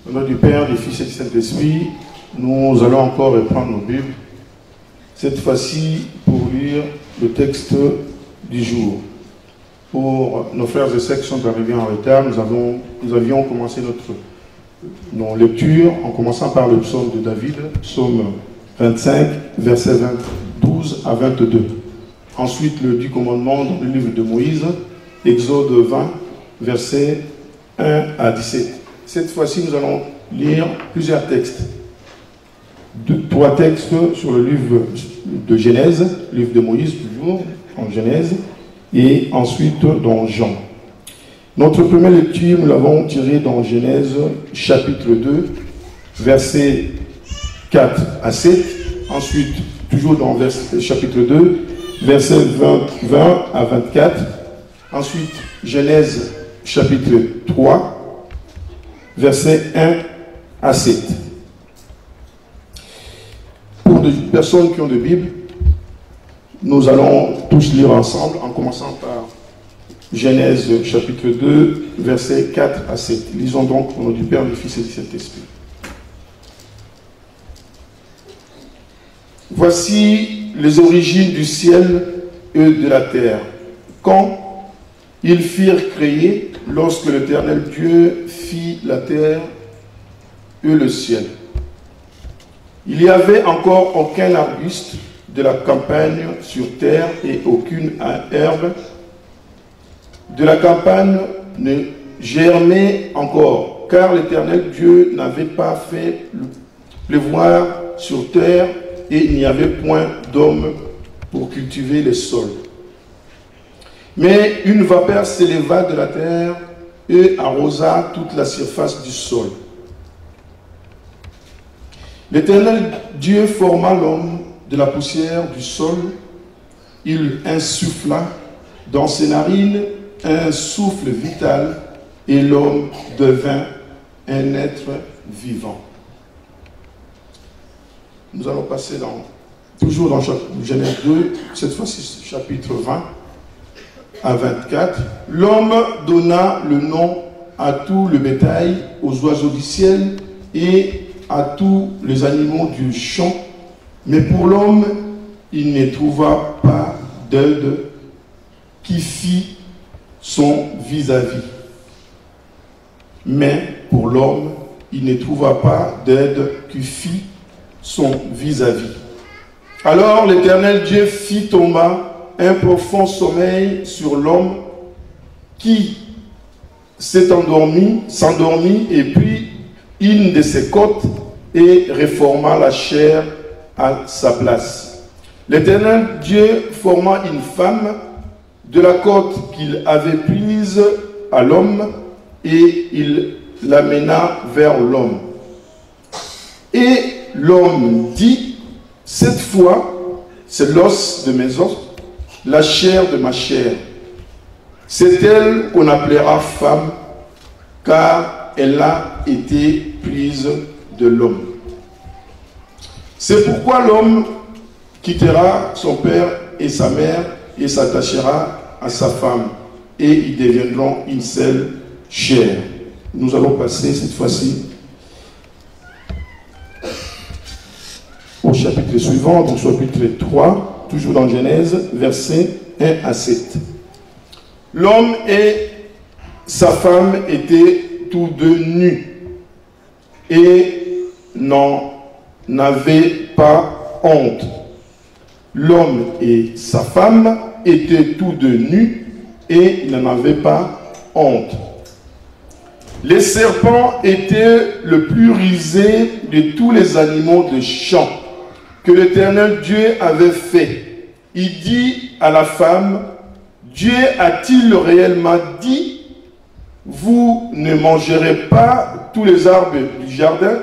Au nom du Père, du Fils et du Saint-Esprit, nous allons encore reprendre nos Bibles, cette fois-ci pour lire le texte du jour. Pour nos frères et sœurs qui sont arrivés en retard, nous avions commencé nos lectures en commençant par le psaume de David, psaume 25, versets 12 à 22. Ensuite, le 10 commandements dans le livre de Moïse, Exode 20, versets 1 à 17. Cette fois-ci, nous allons lire plusieurs textes. Trois textes sur le livre de Genèse, livre de Moïse toujours, en Genèse, et ensuite dans Jean. Notre première lecture, nous l'avons tirée dans Genèse, chapitre 2, versets 4 à 7. Ensuite, toujours dans chapitre 2, versets 20 à 24. Ensuite, Genèse, chapitre 3, versets 1 à 7. Pour les personnes qui ont de Bible, nous allons tous lire ensemble en commençant par Genèse chapitre 2, versets 4 à 7. Lisons donc au nom du Père, du Fils et du Saint-Esprit. Voici les origines du ciel et de la terre. Quand ils firent créer, lorsque l'Éternel Dieu fit la terre et le ciel. Il n'y avait encore aucun arbuste de la campagne sur terre et aucune herbe de la campagne ne germait encore, car l'Éternel Dieu n'avait pas fait pleuvoir sur terre et il n'y avait point d'homme pour cultiver les sols. Mais une vapeur s'éleva de la terre et arrosa toute la surface du sol. L'Éternel Dieu forma l'homme de la poussière du sol. Il insuffla dans ses narines un souffle vital et l'homme devint un être vivant. Nous allons passer toujours dans Genèse 2, cette fois-ci chapitre 20 à 24. L'homme donna le nom à tout le bétail, aux oiseaux du ciel et à tous les animaux du champ. Mais pour l'homme, il ne trouva pas d'aide qui fît son vis-à-vis. Mais pour l'homme, il ne trouva pas d'aide qui fît son vis-à-vis. Alors l'Éternel Dieu fit tomber un profond sommeil sur l'homme qui s'endormit et puis une de ses côtes et réforma la chair à sa place. L'Éternel Dieu forma une femme de la côte qu'il avait prise à l'homme et il l'amena vers l'homme. Et l'homme dit, cette fois, c'est l'os de mes os, la chair de ma chair. C'est elle qu'on appellera femme, car elle a été prise de l'homme. C'est pourquoi l'homme quittera son père et sa mère et s'attachera à sa femme, et ils deviendront une seule chair. Nous allons passer cette fois-ci au chapitre suivant, donc chapitre 3, toujours dans Genèse, versets 1 à 7. L'homme et sa femme étaient tous deux nus et n'en avaient pas honte. L'homme et sa femme étaient tous deux nus et ils n'en avaient pas honte. Les serpents étaient le plus rusé de tous les animaux de champ que l'Éternel Dieu avait fait. Il dit à la femme, Dieu a-t-il réellement dit, vous ne mangerez pas tous les arbres du jardin?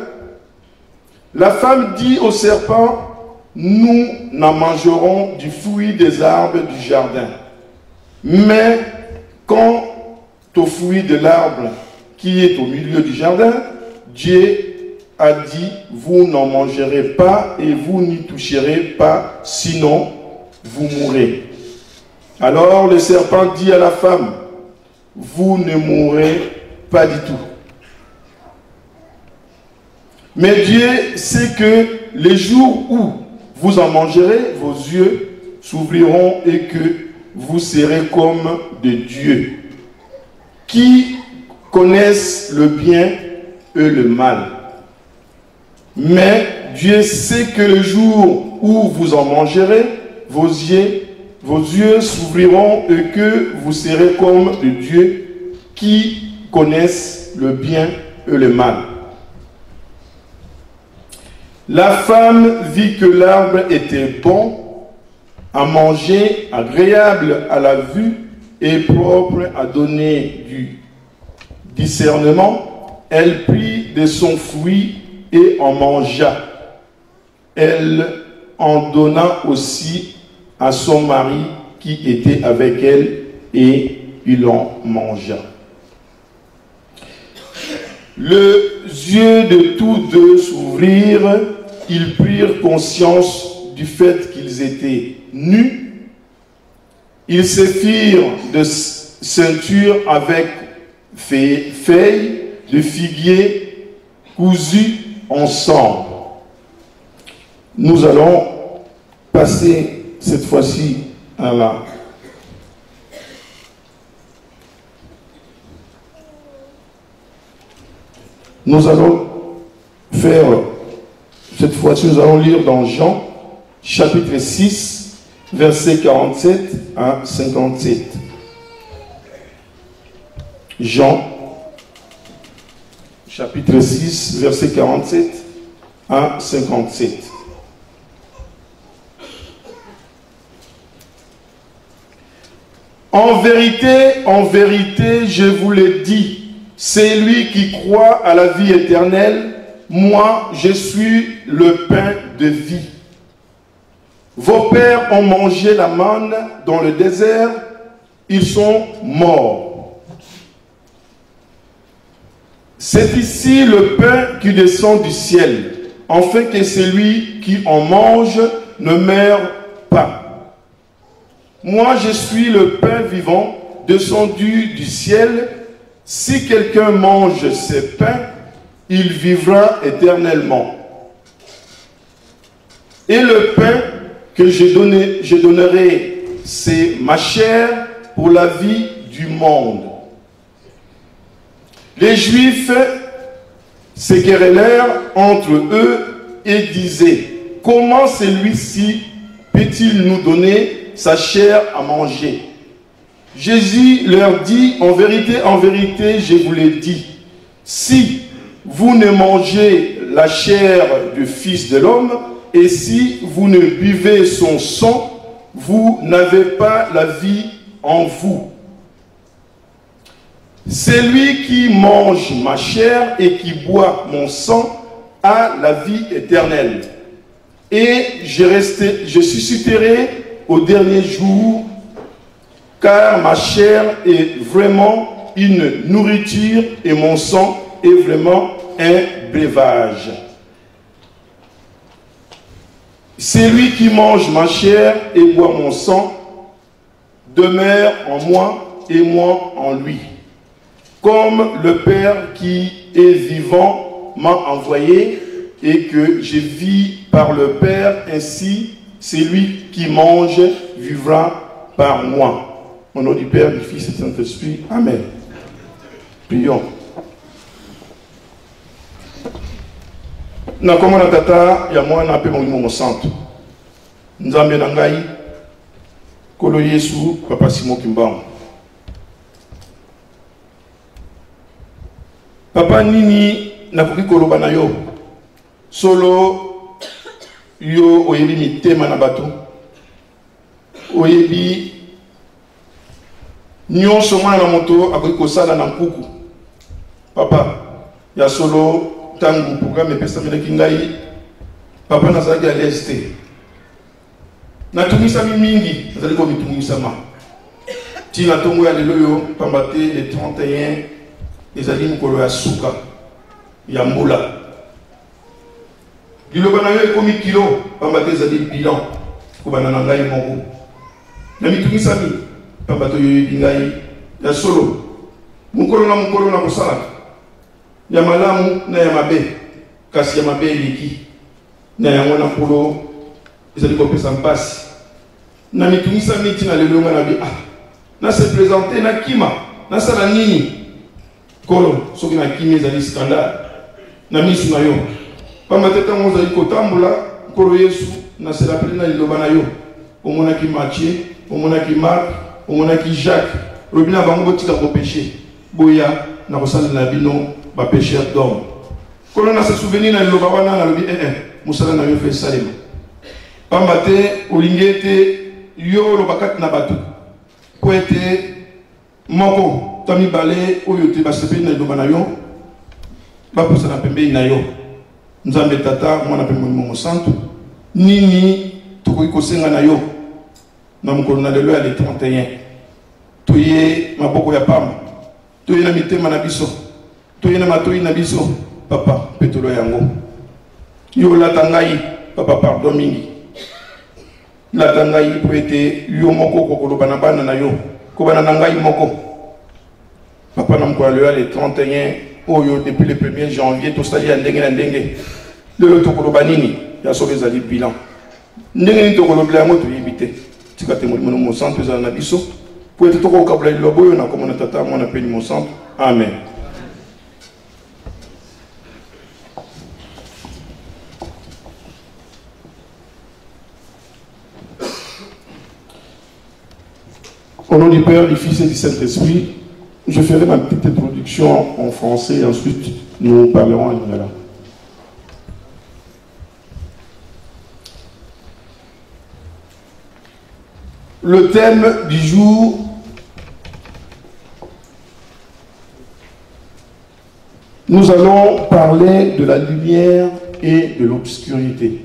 La femme dit au serpent, nous n'en mangerons du fruit des arbres du jardin. Mais quant au fruit de l'arbre qui est au milieu du jardin, Dieu a dit, vous n'en mangerez pas et vous n'y toucherez pas, sinon vous mourrez. Alors le serpent dit à la femme, vous ne mourrez pas du tout. Mais Dieu sait que les jours où vous en mangerez, vos yeux s'ouvriront et que vous serez comme des dieux, qui connaissent le bien et le mal. Mais Dieu sait que le jour où vous en mangerez, vos yeux s'ouvriront et que vous serez comme des dieux qui connaissent le bien et le mal. La femme vit que l'arbre était bon à manger, agréable à la vue et propre à donner du discernement. Elle prit de son fruit et en mangea. Elle en donna aussi à son mari qui était avec elle et il en mangea. Les yeux de tous deux s'ouvrirent, ils prirent conscience du fait qu'ils étaient nus. Ils se firent de ceintures avec feuilles de figuier cousues ensemble. Nous allons passer cette fois-ci à la Nous allons faire, cette fois-ci, nous allons lire dans Jean, chapitre 6, versets 47 à 57. Jean, chapitre 6, versets 47 à 57. En vérité, je vous l'ai dit, c'est lui qui croit à la vie éternelle. Moi, je suis le pain de vie. Vos pères ont mangé la manne dans le désert, ils sont morts. C'est ici le pain qui descend du ciel, afin que celui qui en mange ne meure pas. Moi, je suis le pain vivant descendu du ciel. Si quelqu'un mange ce pain, il vivra éternellement. Et le pain que je donnerai, c'est ma chair pour la vie du monde. Les Juifs se querellèrent entre eux et disaient, comment celui-ci peut-il nous donner sa chair à manger? Jésus leur dit, en vérité, je vous l'ai dit, si vous ne mangez la chair du Fils de l'homme, et si vous ne buvez son sang, vous n'avez pas la vie en vous. Celui qui mange ma chair et qui boit mon sang a la vie éternelle. Et je susciterai au dernier jour, car ma chair est vraiment une nourriture et mon sang est vraiment un breuvage. Celui qui mange ma chair et boit mon sang demeure en moi et moi en lui. Comme le Père qui est vivant m'a envoyé et que je vis par le Père, ainsi celui qui mange vivra par moi. Au nom du Père, du Fils et du Saint-Esprit. Amen. Prions. Na koma na tata ya mwana pe molimo santo. Nzambe na ngai kolo Yesu papa Simon Kimbangu. Papa nini nakoki koloba na yo solo yo oyebi mitema na bato oyebi nyonso mwana moto akoki kosala na nkuku. Papa ya solo tangu programme epesamelaki ngai papa nazalaki à l'aise te natumisami mingi nazali komitumisama ntina ntongo ya lelo oyo pamba te le 31 ezali mokolo ya suka ya mbula liloba na yo ekomi kilo pamba te ezali bilan kobana na ngai moko na mitumisami pamba te oyo oyebi ngai ya solo mokolo na mokolo na kosalaka ya malamu na ya mabe kasi ya mabe eleki na yango na polo ezali kopesa mpasi na mitungisa miti na lelo nga na bi na se présenter na kima na sala nini kolo soki na kimi ezali scandale na misu na yo pamba te ntango ozali kotambola nkolo Yesu na se rappele na liloba na yo omonaki Matthieu omonaki Marc omonaki Jacques lobi na bango botika kopeshe boya na kosalela na bino bapêcheur d'homme kolo na se souvenir na liloba wana na lobi mosala na yo fe esalema pamba te olingi ete yo loba kati na bato po ete moko to mibale oyo te basepeli na liloba na yo bapusa na pembeni na yo Nzambe tata mwana mpe molimo santo nini tokoki kosenga na yo na mokolo na lelo ya le 31 toye maboko ya pamba toye na mitema na biso toye na matoi na biso papa petolo yango yo lata ngai papa pardon mingi lata ngai po ete yo moko kokoloba na bana na yo kobana na ngai moko papa na mokolo ya lelo ya le 31 oyo depuis le 1er janvier tosali ya ndenge na ndenge lelo tokoloba nini ya soki ezali bilan ndenge nini tokolobela yango toyebi te tika te molimo mosantu ezala na biso po ete tokokabula liloba oyo na kombo na tata mwana mpe mosantu amen. Au nom du Père, du Fils et du Saint-Esprit, je ferai ma petite introduction en français et ensuite nous parlerons en lingala. Le thème du jour, nous allons parler de la lumière et de l'obscurité.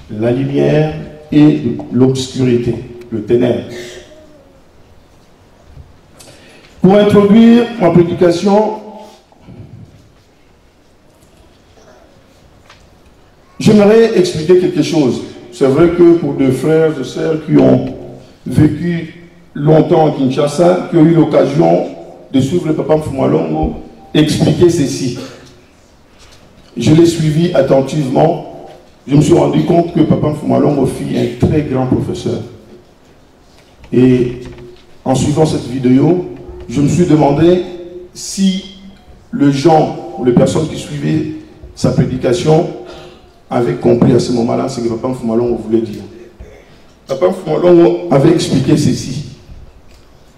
La lumière et l'obscurité, le ténèbre. Pour introduire ma prédication, j'aimerais expliquer quelque chose. C'est vrai que pour des frères et sœurs qui ont vécu longtemps à Kinshasa, qui ont eu l'occasion de suivre le Papa Mfumalongo, expliquer ceci. Je l'ai suivi attentivement. Je me suis rendu compte que Papa Mfumalongo fut un très grand professeur. Et en suivant cette vidéo, je me suis demandé si les gens ou les personnes qui suivaient sa prédication avaient compris à ce moment-là ce que Papa Mfumalongo voulait dire. Papa Mfumalongo avait expliqué ceci.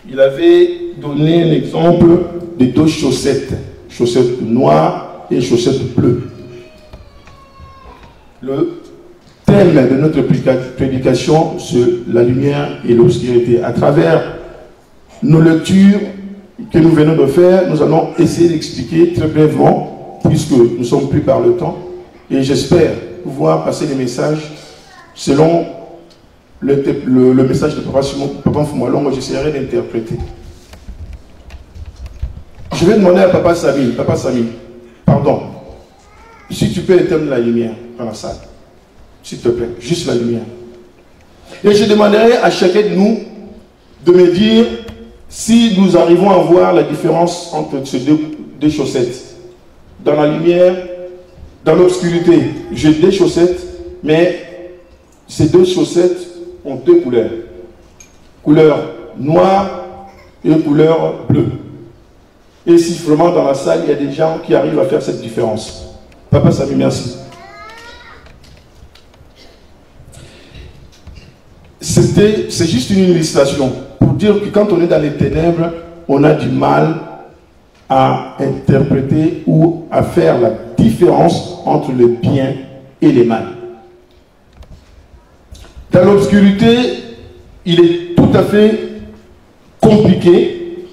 Il avait donné l'exemple de deux chaussettes, chaussettes noires et chaussettes bleues. Le thème de notre prédication, c'est la lumière et l'obscurité. À travers nos lectures que nous venons de faire, nous allons essayer d'expliquer très brièvement, puisque nous sommes pris par le temps, et j'espère pouvoir passer les messages selon le message de Papa Mfumalongo. J'essaierai d'interpréter. Je vais demander à Papa Sami, pardon, si tu peux éteindre la lumière dans la salle, s'il te plaît, juste la lumière. Et je demanderai à chacun de nous de me dire si nous arrivons à voir la différence entre ces deux chaussettes. Dans la lumière, dans l'obscurité, j'ai des chaussettes, mais ces deux chaussettes ont deux couleurs. Couleur noire et couleur bleue. Et si vraiment dans la salle, il y a des gens qui arrivent à faire cette différence. Papa Sami, merci. C'est juste une illustration pour dire que quand on est dans les ténèbres, on a du mal à interpréter ou à faire la différence entre le bien et le mal. Dans l'obscurité, il est tout à fait compliqué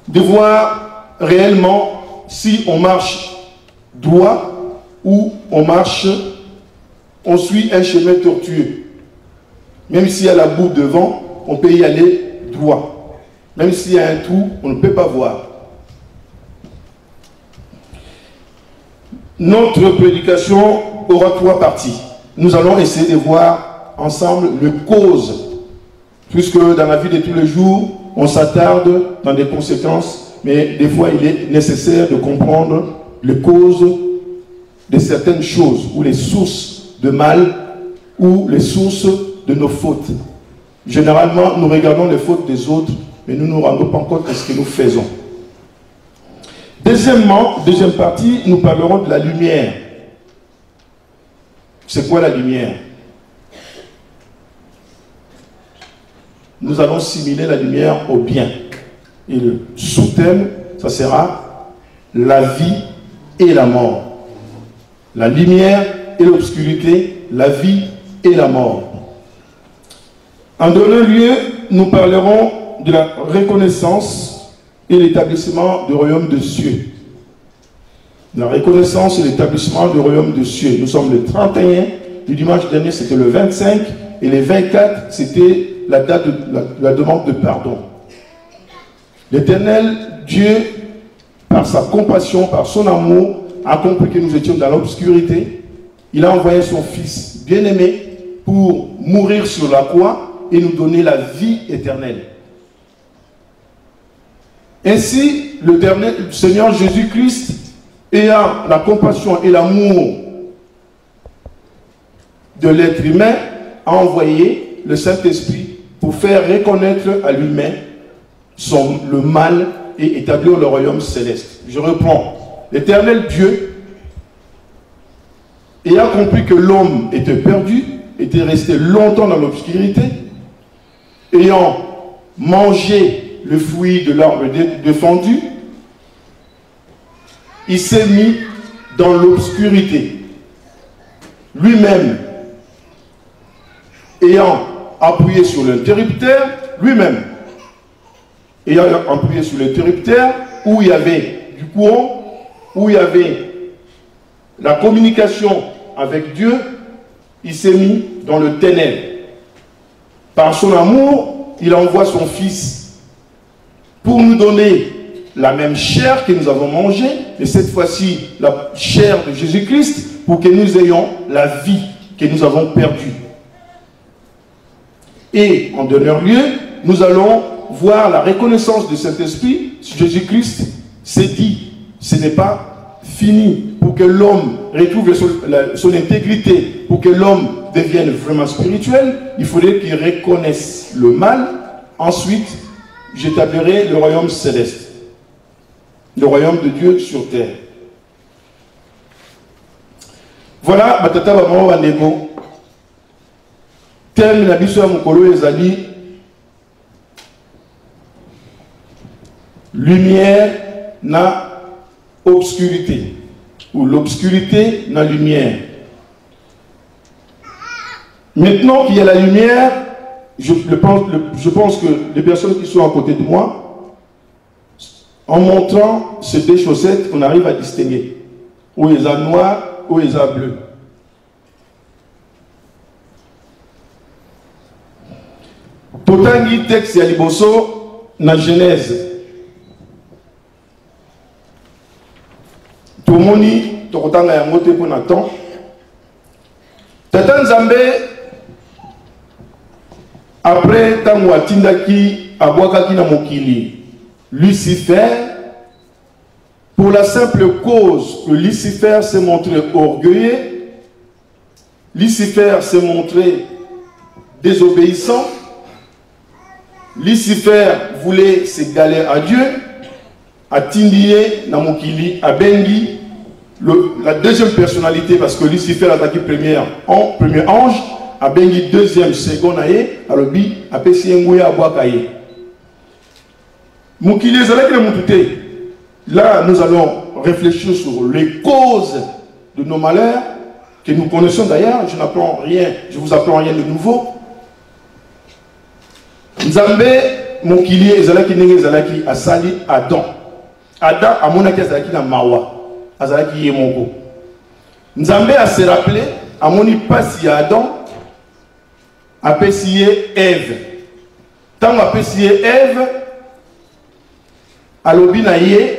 de voir réellement si on marche droit ou on suit un chemin tortueux. Même s'il y a la boue devant, on peut y aller droit. Même s'il y a un trou, on ne peut pas voir. Notre prédication aura trois parties. Nous allons essayer de voir ensemble les causes, puisque dans la vie de tous les jours, on s'attarde dans des conséquences, mais des fois il est nécessaire de comprendre les causes de certaines choses, ou les sources de mal, ou les sources de nos fautes. Généralement, nous regardons les fautes des autres, mais nous ne nous rendons pas compte de ce que nous faisons. Deuxièmement, deuxième partie, nous parlerons de la lumière. C'est quoi la lumière? Nous allons simuler la lumière au bien. Et le sous-thème, ça sera la vie et la mort. La lumière et l'obscurité, la vie et la mort. En deuxième lieu, nous parlerons de la reconnaissance et l'établissement du royaume des cieux. La reconnaissance et l'établissement du royaume des cieux. Nous sommes le 31, le dimanche dernier c'était le 25, et le 24 c'était la date de la demande de pardon. L'Éternel Dieu, par sa compassion, par son amour, a compris que nous étions dans l'obscurité. Il a envoyé son Fils bien-aimé pour mourir sur la croix et nous donner la vie éternelle. Ainsi, le Seigneur Jésus-Christ, ayant la compassion et l'amour de l'être humain, a envoyé le Saint-Esprit pour faire reconnaître à l'humain le mal et établir le royaume céleste. Je reprends. L'Éternel Dieu, ayant compris que l'homme était perdu, était resté longtemps dans l'obscurité, ayant mangé le fruit de l'arbre défendu, il s'est mis dans l'obscurité. Lui-même, ayant appuyé sur l'interrupteur, lui-même, ayant appuyé sur l'interrupteur, où il y avait du courant, où il y avait la communication avec Dieu, il s'est mis dans le ténèbre. Par son amour, il envoie son Fils pour nous donner la même chair que nous avons mangée, mais cette fois-ci la chair de Jésus-Christ, pour que nous ayons la vie que nous avons perdue. Et en dernier lieu, nous allons voir la reconnaissance de cet esprit. Jésus-Christ s'est dit, ce n'est pas fini. Pour que l'homme retrouve son intégrité, pour que l'homme devienne vraiment spirituel, il faudrait qu'il reconnaisse le mal. Ensuite, j'établirai le royaume céleste, le royaume de Dieu sur terre. Voilà, batata maman bandeko. Thème na biso ya mokolo ezali lumière na obscurité, ou l'obscurité na lumière. Maintenant qu'il y a la lumière, je pense que les personnes qui sont à côté de moi, en montrant ces deux chaussettes, on arrive à distinguer où ils sont noirs, où ils sont bleus. Totangi texte ya liboso na Genèse. Tomoni tokotanga yango te po na temps. Tata Nzambe après tango atindaki abwakaki na mokili Lucifer, pour la simple cause que Lucifer s'est montré orgueilleux, Lucifer s'est montré désobéissant, Lucifer voulait s'égaler à Dieu, a Tindié, Namokili, a Bengi, la deuxième personnalité, parce que Lucifer a attaqué premier ange, a Bengi deuxième, second aye, a Lobi, a Pessi à Boakaye. Mokili est là, nous allons réfléchir sur les causes de nos malheurs, que nous connaissons d'ailleurs. Je n'apprends rien, je vous apprends rien de nouveau. Nzambe mokili ezalaki ndenge ezalaki asali Adam. Adam amonaki azalaki na mawa, azalaki ye moko. Nzambe a se rappelé amoni pasi ya Adam, apesi ye Ève. Tango apesi ye Ève, alobi na ye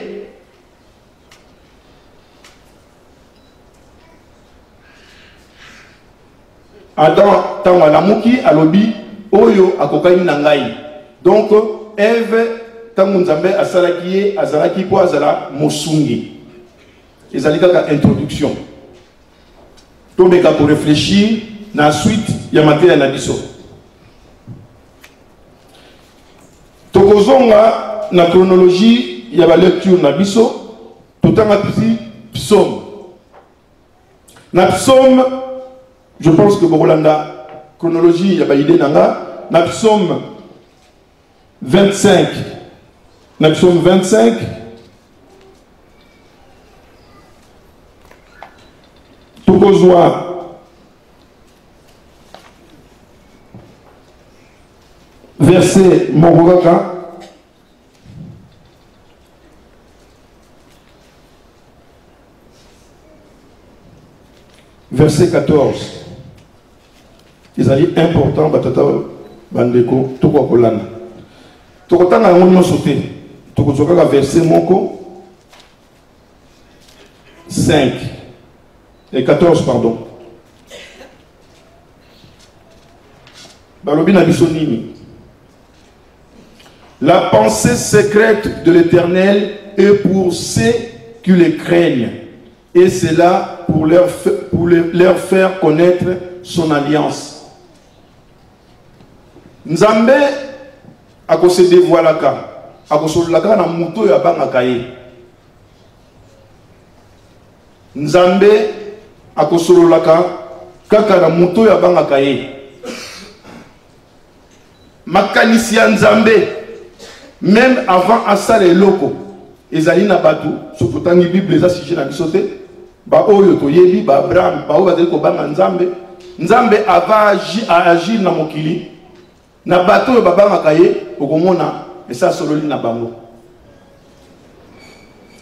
Adam tango alamuki alobi oyo akokani na ngai. Donc Ève tango nzambe asalaki azalaki po azala mosungi. Ezali kaka introduction. Tomeka pour réfléchir na suite ya materia na biso. Tokozonga na chronologie ya ba lecture na biso, totanga petit psaume. Na psaume, je pense que Borolanda chronologie ya ba idée nanga, na psaume 25. Na psaume 25. Tokozwa verset Morogaka. Verset 14. Ils allaient important, batata bandeko, toko kolana. Toko tanga ngono sauté. Toko zoka verset moko 5 et 14 pardon. Balobi na biso nini. La pensée secrète de l'Éternel est pour ceux qui le craignent, et c'est là pour leur faire connaître son alliance. Nzambe akose dévoilaka, akosolaka na muto ya bangaka ye. Nzambe akosololaka kaka na muto ya bangaka ye. Makanisi ya Nzambe même avant asala eloko ezali na batu sokotangi Bible eza sujet na biso te ba oyo toyebi ba Abraham ba oyo bazali kobanga Nzambe. Nzambe ava agir na mokili na bato oyo babangaka ye okomona esa sololi na bango.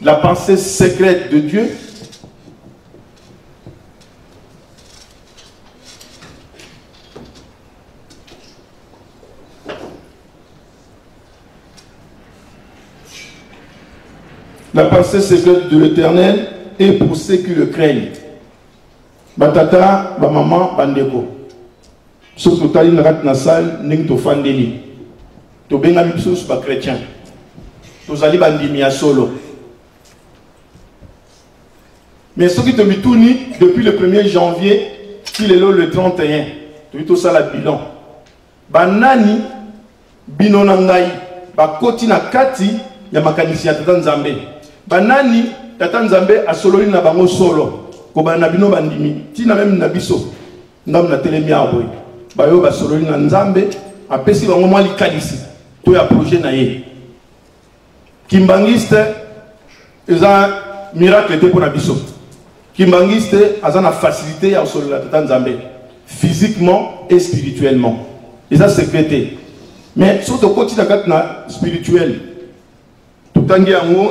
La pensée secrète de Dieu La pensée secrète de l'Éternel est pour ceux qui le craignent. Batata, ba maman, bandeko. Surtout tali narat nasal, ning to fandeli. To benga mipsus ba chrétien. To zali bandimi ya solo. Mais ce qui te mitouni depuis le 1er janvier, qu'il est là le 31. To ça la bilan. Banani binonangai, ba koti na kati ya makanisi ya tata Nzambe. Banani tata Nzambe asololi na bango solo ko bana bino bandimi tina même na biso ngam na telemi aboy bayo basololi na Nzambe apesi bango mwa likalisi to ya projet na ye kimbangiste eza miracle te pona biso kimbangiste azana facilité ya solola tata Nzambe physiquement et spirituellement eza secrété mais surtout côté na kat na spirituel.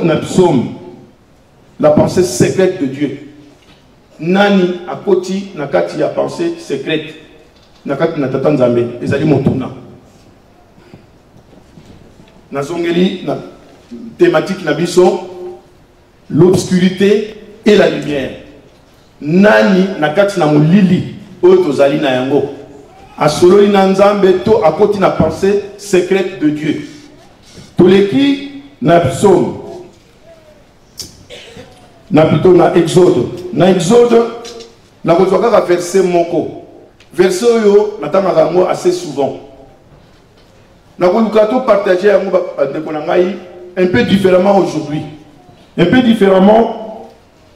Na psaume, la pensée secrète de Dieu. Nani akoti na kati ya pensée secrète. Na kati na tata Nzambe, ezali motuna. Na zongeli na thématique na biso, l'obscurité et la lumière. Nani na kati na molili oyo tozali na yango. Asololi na Nzambe to akoti na pensée secrète de Dieu. Toleki na psaume, na plutôt na exode. Na exode, na kozwaka verset moko. Verset oyo, na tamaka yango assez souvent. Na koluka to partager yango bandeko na ngai un peu différemment aujourd'hui. Un peu différemment,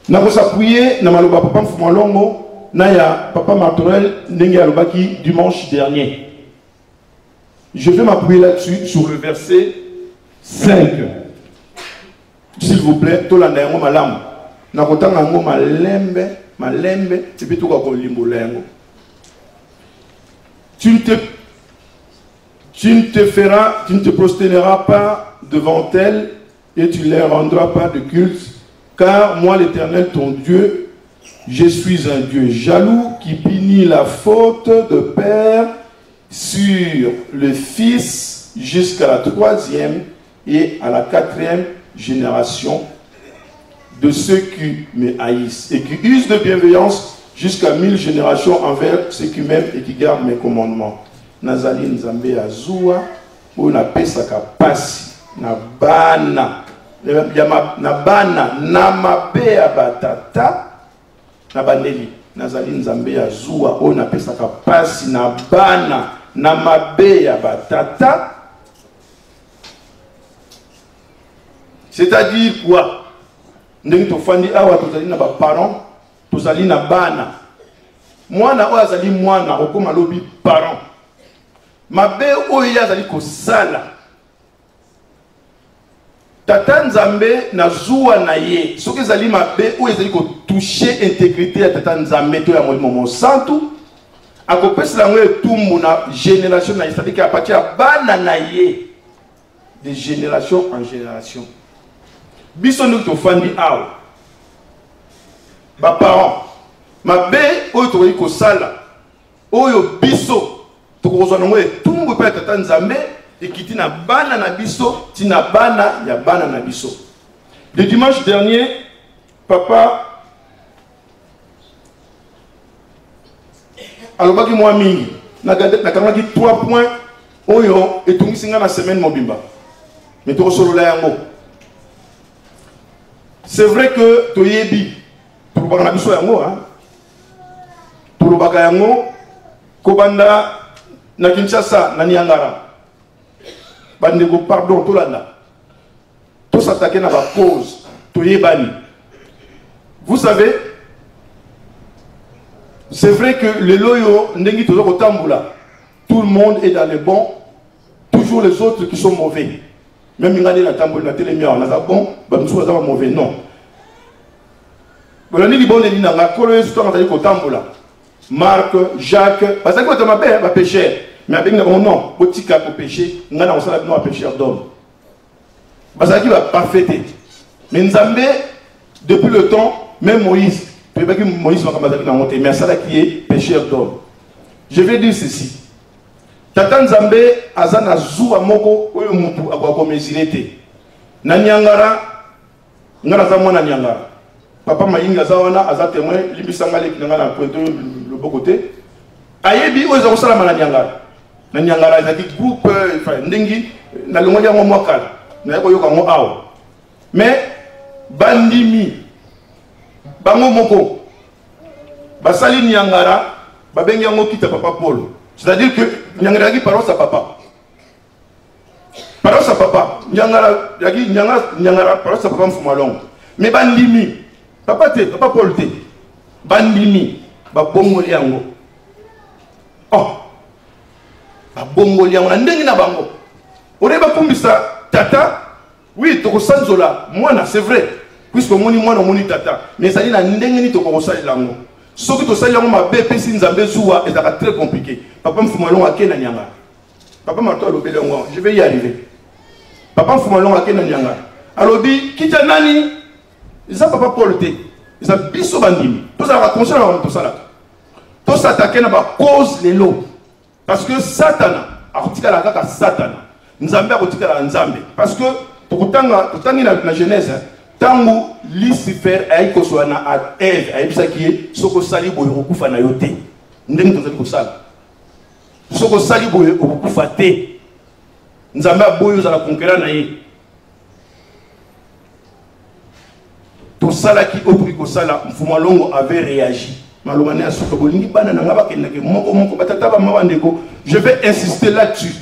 na s'appuyer na maloba papa Mfumalongo, na ya papa Martorel ndenge alobaki dimanche dernier. Je vais m'appuyer là-dessus sur le verset 5. S'il vous plaît, tout l'année, on m'a l'âme. Nakotanga ngo malembe, et puis tout comme limbolengo. Tu ne te prosterneras pas devant elles et tu ne leur rendras pas de culte, car moi l'Éternel ton Dieu, je suis un Dieu jaloux qui punit la faute de père sur le fils jusqu'à la 3e et à la 4e génération de ceux qui me haïssent et qui usent de bienveillance jusqu'à 1000 générations envers ceux qui m'aiment et qui gardent mes commandements. Nazali Nzambe Azua, ou na pesaka pasi, na bana na bana na mabe ya batata na bandeli nazali nzambe ya zuwa oyo napesaka pasi na bana na mabe ya batata. C'est-à-dire quoi? Ndenge tofandi awa tozali na ba parents, tozali na bana. Mwana oyo azali mwana okoma lobi parent. Mabe oyo azali kosala. Tata nzambe na zuwa na ye. Soki ezali mabe oyo ezali ko toucher intégrité ya tata nzambe to ya Molimo Santu. Akopesela ngo etumbu na génération na ye, c'est-à-dire qu'à partir ya bana na ye de génération en génération. Biso nous tofandi awa. Ba parents. Mabe oyo tokoki kosala. Oyo biso tokozwa ngo etumbu pe tata nzambe ekiti na bana na biso, tina bana ya bana na biso. Le dimanche dernier, papa alobaki mwa mingi nakanaki 3 points oyo etungisi nga na semaine mobimba. Mais tokosolola yango. C'est vrai que toyebi tolobaka na biso yango hein. Tolobaka yango kobanda na Kinshasa na Niangara. Bandeko pardon tolanda. Tout s'attaquer na ba cause toyebani. Vous savez, c'est vrai que le loyo ndengi tozo kotambula. Tout le monde est dans les bons, toujours les autres qui sont mauvais. Même ngani na tambula na télémia on a bon, ba msuwa za mauvais non. Bolani li bonne lina nga kolo yesu to ngazali kotambula. Marc, Jacques, parce que quand on m'appelle un pécheur, mais avec mon nom, botika pour pécher, on a un pécheur d'homme. Parce qu'il va pas fêter. Mais Nzambe, depuis le temps, même Moïse, Moïse va monter, mais ça qui est pécheur d'homme. Je vais dire ceci. Tata Nzambe, Azana Zoua Moko, Oyo Mutu, Agwako Mezilete. Nanyangara, Narazamwa Nanyangara. Papa Maïnga Zawana, Aza témoin, Libisangale qui n'a pas le beau côté. Ayebi, Oyo Salama Nanyangara. Nanyangara, il a dit groupe, Ndengi, Nalongoya Mwakal, Nayoka Mwao. Mais, Bandimi, Bango Moko, Basali Nyangara, Babenyango Kita Papa Paul. C'est-à-dire que Nyangara qui parle sa papa. Parole sa papa. Nyangara parole sa papa Mfumalong. Mais Bandimi, Papa Paul te. Bandimi, Babongo Liango. Oh, Babongo Liango, Ndengi na Bango. Oreba Pumbisa, Tata, oui, Tokosanzola, moi, c'est vrai. Puisque moi, moni Tata. Mais ça dit, Ndengi ni Tokosanzola Lango. Ce que tu sais, ma bébé, c'est très compliqué. Papa me fait malon à Ken Nyanga. Papa m'a dit, je vais y arriver. Papa me fait malon à Ken Nyanga. Alors, qui t'a nani? Ils ont papa Paul T. Ils ont biso bandimi. Tout ça va construire tout ça là. Tout ça attaqué n'a pas cause les lots. Parce que Satan, artika la kaka Satan. Nzambe artika la Nzambe. Parce que pour tanga la Genèse. Tango Lucifer a été na à Ève a été qui est soko sali boye okufa na yote ndenge tozali kosala soko sali boye okufa te nzambe aboyo za la conquérir na ye to sala ki opri ko sala Mfumalongo avait réagi malomane a soko bolingi bana na ngaba kendeke moko batata ba mabandeko. Je vais insister là-dessus.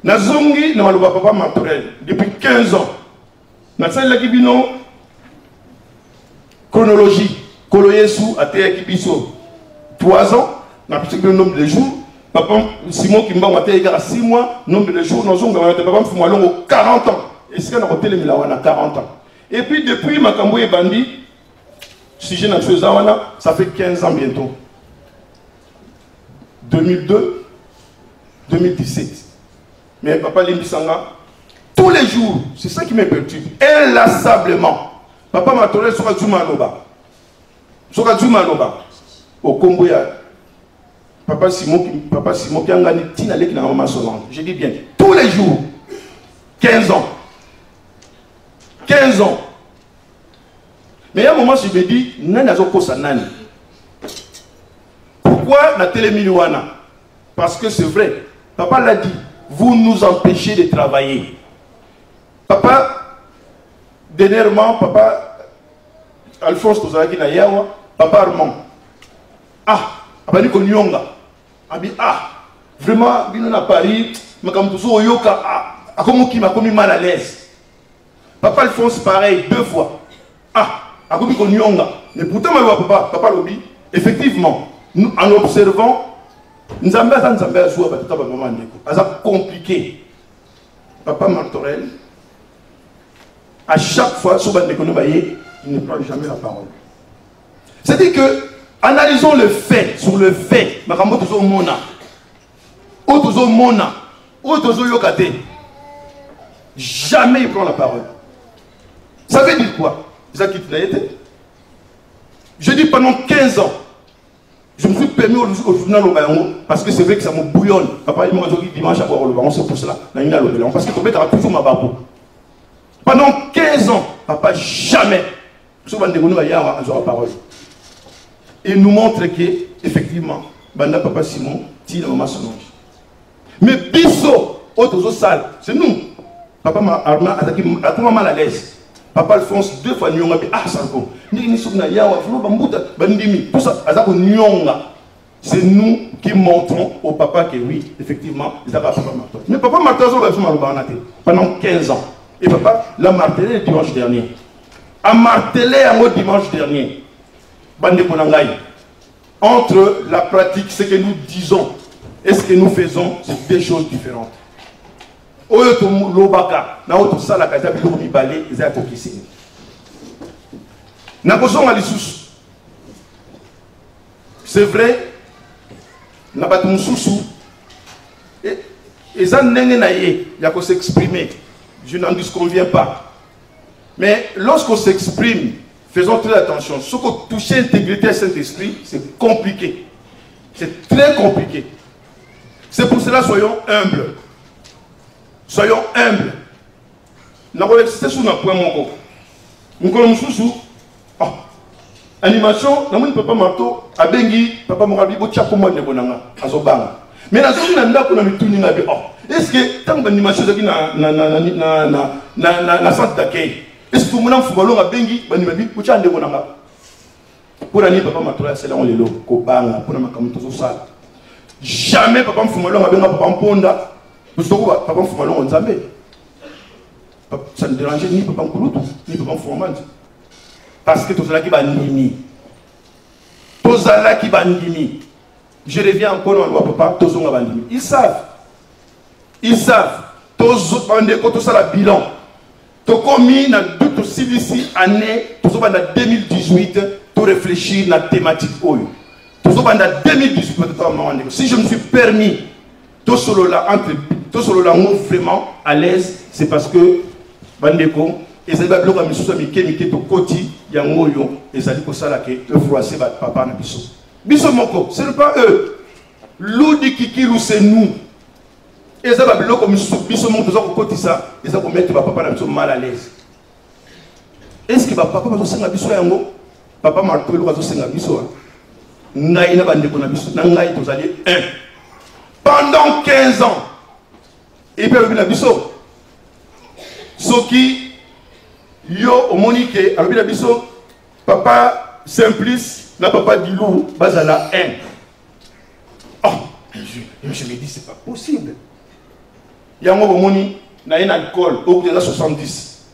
Nazongi na maloba papa Matorel depuis 15 ans. Natsali la kibino chronologie Kolo Yesu a été kibiso 3 ans na petit le nombre de jours papa Simon Kimba a été 6 mois nombre de jours nous avons papa Mfumalongo 40 ans et ce qu'on a hôtel Milawana 40 ans et puis depuis Makambo et Bandi si j'ai na Zawana ça fait 15 ans bientôt 2002 2017 mais papa Limbisanga tous les jours, c'est ça qui me perturbe. Inlassablement. Papa m'a tourné sur Zumanoba. Sur Zumanoba. Au Komboya. Papa Simon qui a gagné Tina Lek na maman Solange. Je dis bien. Tous les jours. 15 ans. 15 ans. Mais il y a un moment, je me dis, Nani Azoko Sanani. Pourquoi la télé Miliwana? Parce que c'est vrai. Papa l'a dit. vous nous empêchez de travailler. Papa, dernièrement, papa, Alphonse Tozalaki na yawa, papa Armand. Ah, papa Nico Nyonga. Ah, vraiment, bino na Paris, makamtuso oyoka, akomoki makomi mal à l'aise. Papa Alphonse, pareil, 2 fois. Ah, akomi ko Nyonga. Mais pourtant, papa Lobi, effectivement, nous, en observant, nous avons compliqué. Papa Martorel, à chaque fois, il ne prend jamais la parole. C'est-à-dire que, analysons le fait, sur le fait, jamais il prend la parole. Ça veut dire quoi? Je dis pendant 15 ans, je me suis permis au journal au Bayango, parce que c'est vrai que ça me bouillonne. Papa, il m'a dit dimanche à voir le Bayango, c'est pour cela. Parce que Tobé, tu as toujours ma barbe. Pendant 15 ans, papa, jamais. Il nous montre que, effectivement, Banda Papa Simon, Tina Maman Sononge. Mais Bisso, autre salle, c'est nous. Papa m'a attaqué mal à l'aise. Papa Alphonse 2 fois Nyonga, Sarko. C'est nous qui montrons au papa que oui, effectivement, il a papa Martin. Mais papa Martin, pendant 15 ans. Et papa l'a martelé le dimanche dernier. A martelé un dimanche dernier. Entre la pratique, ce que nous disons et ce que nous faisons, c'est 2 choses différentes. C'est vrai, s'exprimer. Je n'en disconviens pas. Mais lorsqu'on s'exprime, faisons très attention. Ce qu'on touche l'intégrité à Saint-Esprit, c'est compliqué. C'est très compliqué. C'est pour cela, soyons humbles. Soyons humbles. C'est sur notre point mon animation, nous ne pouvons pas marteau, à Bengi, papa Morabi, Botia pour moi, Azobanga. Mais la zone n'a pas est-ce que tant d'animation na centre d'accueil, est-ce que vous avez un Bengi, Banimabi, Botia de Bonanga? Pour l'année, papa Matola, c'est là où on est là, Kobanga, pour la Makamuto Sal. Jamais papa Mfumalon a bien papa Mponda. Papa Mfumalon on Zambé. Ça ne dérangeait ni papa Mkulutu, ni papa Mfumalon. Parce que tout cela qui va nimi. Tout cela qui va nimi. Je reviens encore à papa, tout cela va nimi. Ils savent. Ils savent. Tout ça le bilan. Tout commis dans toute cette année, tout ça dans 2018, tout réfléchir à la thématique. Tout ça dans 2018, si je me suis permis, tout cela vraiment à l'aise, c'est parce que Bandeko, et c'est pas bloqué, mais ce n'est pas eux. L'oudi Kikiru, c'est nous. Et ça va bloquer comme ça, et ça va mettre papa mal à l'aise. Est-ce que papa va se faire papa Marco va se faire pendant 15 ans, il peut le biso. Ce qui, yo, au monique, alors il biso, papa Simplice, la papa Dilou, Bazala 1. Oh, je me dis, c'est pas possible. Il y a un moment, il y a un alcool, au bout de 70.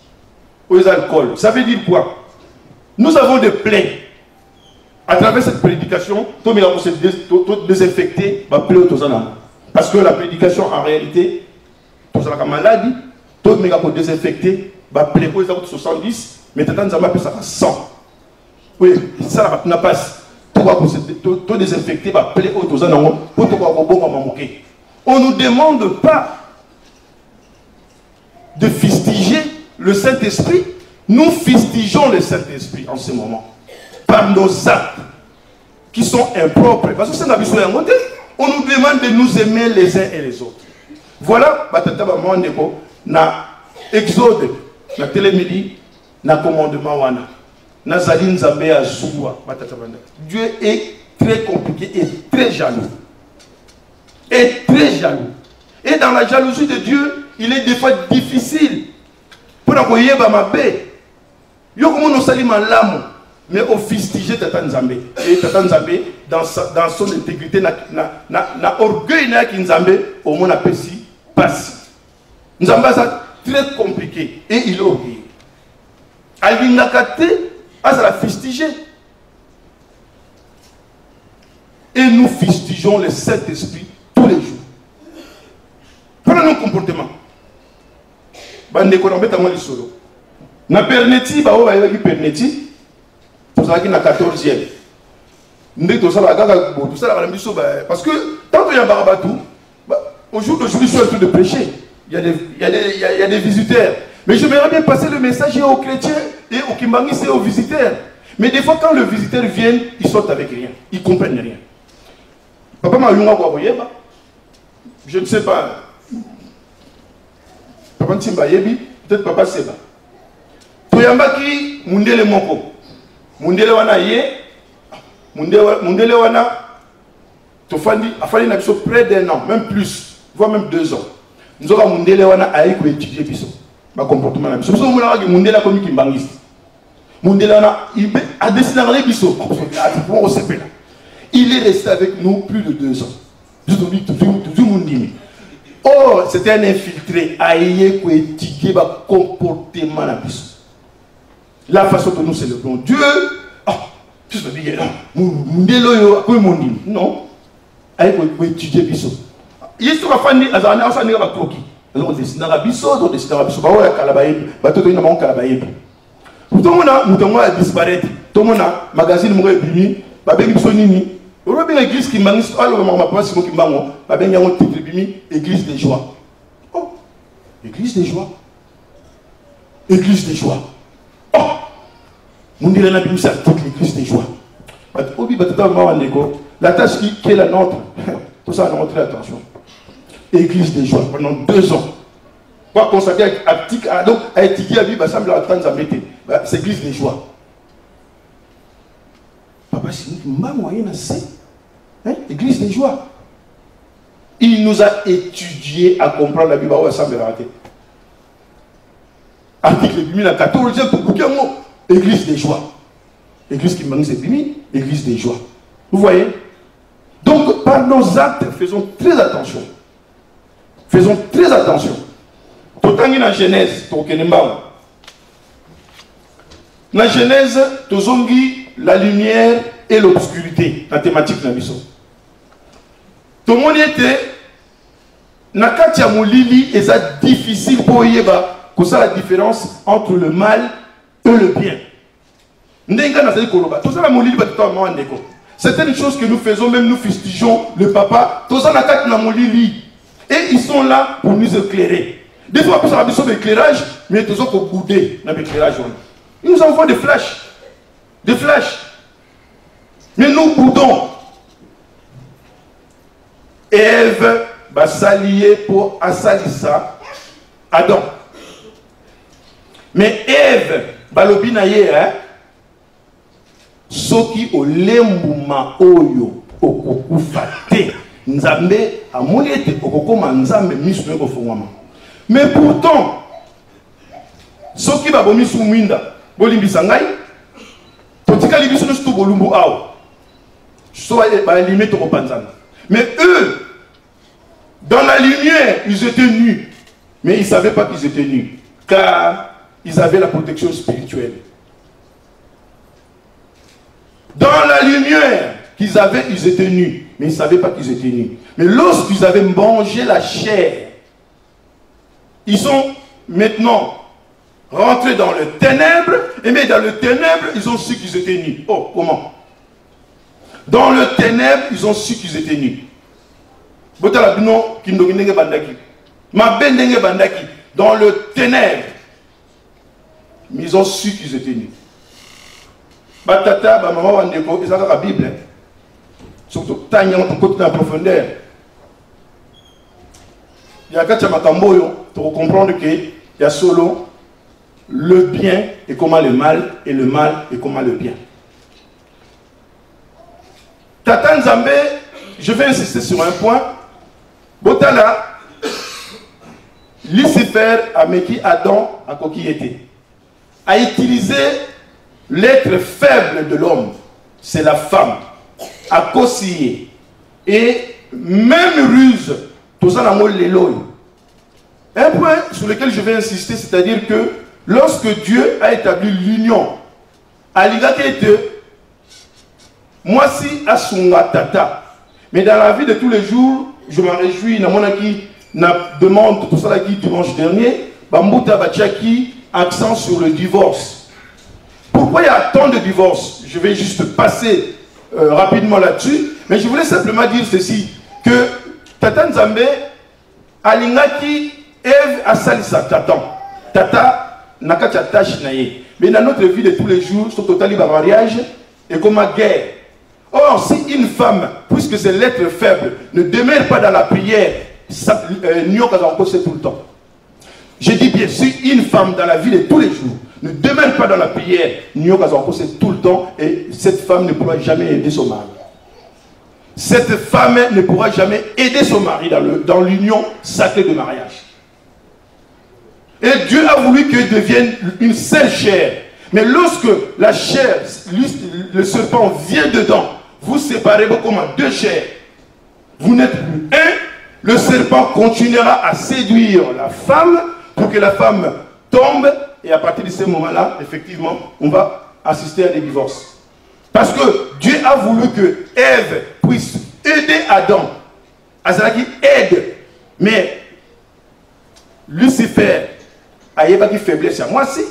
Au alcool. Ça veut dire quoi? Nous avons des plaies. À travers cette prédication, tout le monde s'est désinfecté, parce que la prédication, en réalité, tout ça la maladie, tout le monde s'est désinfecté, va plaire pour les 70, mais maintenant, nous avons ça 100. Oui, ça n'a pas. Tout désinfecté, va plaire pour tout ça, pour tout le on ne nous demande pas de fustiger le Saint-Esprit. Nous fustigeons le Saint-Esprit en ce moment. Par nos actes qui sont impropres. Parce que c'est la vision on nous demande de nous aimer les uns et les autres. Voilà, na Exode, na télémédie, na commandement wana, na Zaline Zambé à Zouwa. Dieu est très compliqué et très jaloux. Et très jaloux. Et dans la jalousie de Dieu, il est des fois difficile pour envoyer ma paix. Yo comme on salit malamu, mais au fustigé Tata Nzambe. Et Tata Nzambe, dans son intégrité, na orgueil na ki Nzambe, au moins apprécie passe. Nzambe c'est très compliqué et il est orgueilleux. Alinakate, ça la fustigé. Et nous fustigeons le Saint-Esprit tous les jours. Prenons nos comportements. Bandeko na beta ngoli solo. Na perneti ba o ba yaki perneti. Pour ça qui na 14e. Ndé to ça la gaga bo tout ça la biso ba parce que tant qu'il y a barabatou, au jour d'aujourd'hui je suis en train de prêcher. Il y a des visiteurs. Mais j'aimerais bien passer le message aux chrétiens et aux Kimbangi et aux visiteurs. Mais des fois quand le visiteur vient, ils sortent avec rien. Ils comprennent rien. Papa m'a eu un je ne sais pas. Papa Ntimba Yebi, peut-être Papa Seba. Toyambaki, Mundele Moko. Mundele Wana Ye, Mundele Wana, Tofandi, a fallu près d'un an, même plus, voire même 2 ans. Nous avons Mundele Wana Aïko étudier Biso. Ma comportement là. Nous avons Mundele comme Kimbangiste. Mundele Wana, il a décidé d'aller Biso. Il est resté avec nous plus de 2 ans. Toujours Mundimi. Oh, c'était un infiltré. Aïe, qui étudier le comportement la Biso. La façon que nous célébrons Dieu. Ah, je te dis, Mundelo, quoi Mundimi? Non. Aïe, qui étudier Biso. Il y a ce qu'on a fait, il y a ce qu'on a fait. Alors, on décide d'Arabiso, on décide d'Arabiso. Bah ouais, Kalabaïb. Bah, tout le monde a Kalabaïb. Tout le monde a disparu. Tout le monde a magazine, mon épimi. Bah, ben, Nini. On a une église qui m'a dit, alors, ma papa, c'est moi qui m'a dit, bah, ben, il y a un titre, église des joies. Oh, église des joies. Église des joies. Oh, mon dirait la Bible, c'est l'église des joies. La tâche qui est la nôtre, tout ça, on a montré attention. Église des joies pendant 2 ans. Quoi consacrer à étudier la Bible, ça me l'a entendu à mettre. C'est église des joies. Papa, c'est une moyenne assez. Église des joies. Il nous a étudié à comprendre la Bible. Ça me l'a raté. Article 14e pour bouquin mot. Église des joies. Église qui manque c'est Bimi, église des joies. Vous voyez? Donc, par nos actes, faisons très attention. Faisons très attention. Autant que dans la Genèse, la Genèse, la lumière et l'obscurité, la thématique de la mission. Tout le monde était, Nakatia Moulili, et c'est difficile pour Yeba, que ça la différence entre le mal et le bien. Certaines choses que nous faisons, même nous fustigeons le papa, tout ça Nakatia Moulili. Et ils sont là pour nous éclairer. Des fois, on a besoin d'éclairage, mais ils sont pour bouder dans l'éclairage. Ils nous envoient des flashs. Des flashs. Mais nous boudons. Ève va s'allier pour Assalissa, Adam. Mais Ève, balobinaye, soki olembuma oyo okokufate. Nzambe amoni ete okokoma nzambe misu ne kofungwama. Mais pourtant soki babomi su mwinda bolimbisa ngai totikali biso no bolumbu awo so ba limite to kopanzana. Mais eux dans la lumière ils étaient nus, mais ils ne savaient pas qu'ils étaient nus car ils avaient la protection spirituelle. Dans la lumière qu'ils avaient, ils étaient nus, mais ils ne savaient pas qu'ils étaient nus. Mais lorsqu'ils avaient mangé la chair, ils sont maintenant rentrés dans le ténèbre, et mais dans le ténèbre, ils ont su qu'ils étaient nus. Oh, comment? Dans le ténèbre, ils ont su qu'ils étaient nus. Dans le ténèbre, ils ont su qu'ils étaient nus. Batata, maman, Wandeko, ils ont la Bible. Surtout, Tanya, on côté dans la profondeur. Il y a quatre makamboyo pour comprendre qu'il y a solo le bien et comment le mal, et le mal et comment le bien. Tata Nzambe, je vais insister sur un point. Botala, Lucifer a mis Adam à coquilleté, a utilisé l'être faible de l'homme, c'est la femme, a cosillé. Et même ruse, tout ça dans l'éloge. Un point sur lequel je vais insister, c'est-à-dire que lorsque Dieu a établi l'union, à l'égalité, moi si à son tata, mais dans la vie de tous les jours, je m'en réjouis, dans mon acquis, na demande tout ça qui dimanche dernier, Bambouta Bachaki, accent sur le divorce. Pourquoi il y a tant de divorces? Je vais juste passer rapidement là-dessus, mais je voulais simplement dire ceci, que Tata Nzambe, Alingaki, Ève a salisa Tatan. Tata n'a qu'à tâche naïe. Mais dans notre vie de tous les jours, sur total mariage, et comme ma guerre. Or, si une femme, puisque c'est l'être faible, ne demeure pas dans la prière, New c'est tout le temps. Je dis bien, si une femme dans la vie de tous les jours ne demeure pas dans la prière, New c'est tout le temps, et cette femme ne pourra jamais aider son mari. Cette femme ne pourra jamais aider son mari dans l'union sacrée de mariage. Et Dieu a voulu qu'elle devienne une seule chair. Mais lorsque la chair, le serpent vient dedans, vous séparez comme deux chairs. Vous n'êtes plus un. Le serpent continuera à séduire la femme pour que la femme tombe. Et à partir de ce moment-là, effectivement, on va assister à des divorces. Parce que Dieu a voulu que Ève puisse aider Adam. Azalaki aide. Mais Lucifer a eu une faiblesse à moi, si.